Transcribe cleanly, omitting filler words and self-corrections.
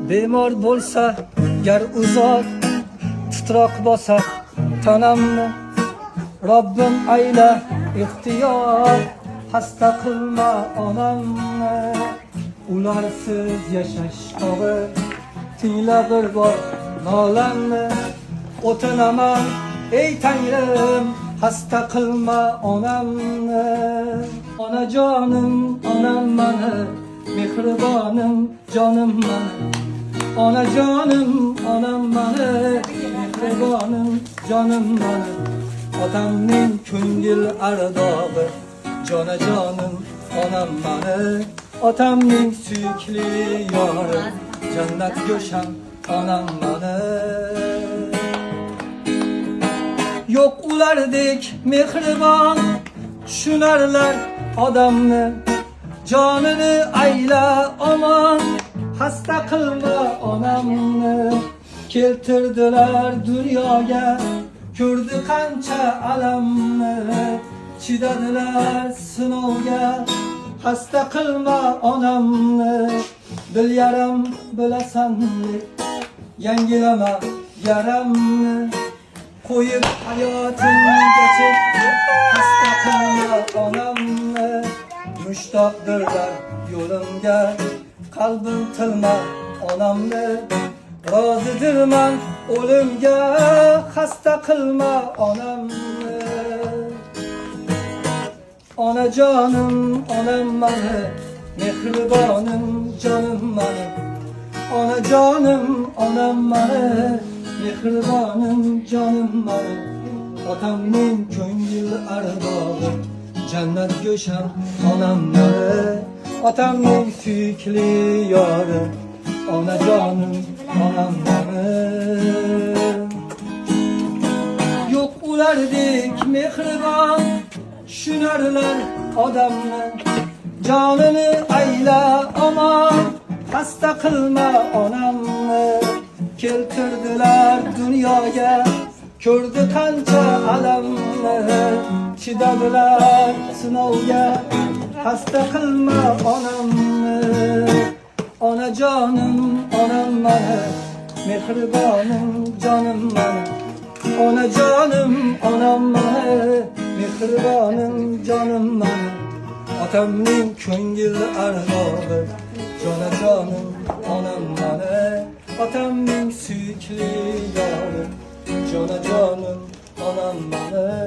Bemor bo'lsa gar uzoq titroq bosa tanamni Robbim ayla ixtiyor hasta qilma onamni ularsiz yashash og'ir tingla bir bor nolamni o'tinaman ey Tangrim hasta qilma onamni onajonim onam mani mehribonim jonim mani onajonim onam mani mehribonim jonim mani otamning ko'ngil ardog'i jonajonim onam mani otamning suyukli yori jannat go'sham onam mani yo'q ulardek mehribon tushunarlar odamni jonini ayla omon hasta qilma onamni keltirdilar dunyoga ko'rdi qancha alamni chidadilar sinovga hasta qilma onamni dil yaram bilasanmi yangilama yaramni qo'yib hayotimgacha hasta qilma onamni mushtoqdirlar yo'limga qalbim tilma onamni rozidirman o'limga hasta qilma onamni onajonim onam mani mehribonim jonim mani onajonim onam mani mehribonim jonim mani otamning ko'ngil ardog'i jannat go'sham onam mani otamning suyukli yori onajonim onam mani yo'q ulardek mehribon tushunarlar odamni jonini ayla omon hasta qilma onamni keltirdilar dunyoga ko'rdi qancha alamni chidadilar sinovga hasta qilma onamni onajonim onam mani mehribonim jonim mani onajonim onam mani mehribonim jonim mani otamning ko'ngil ardog'i jonajonim onam mani otamning suyukli yori jonajonim onam mani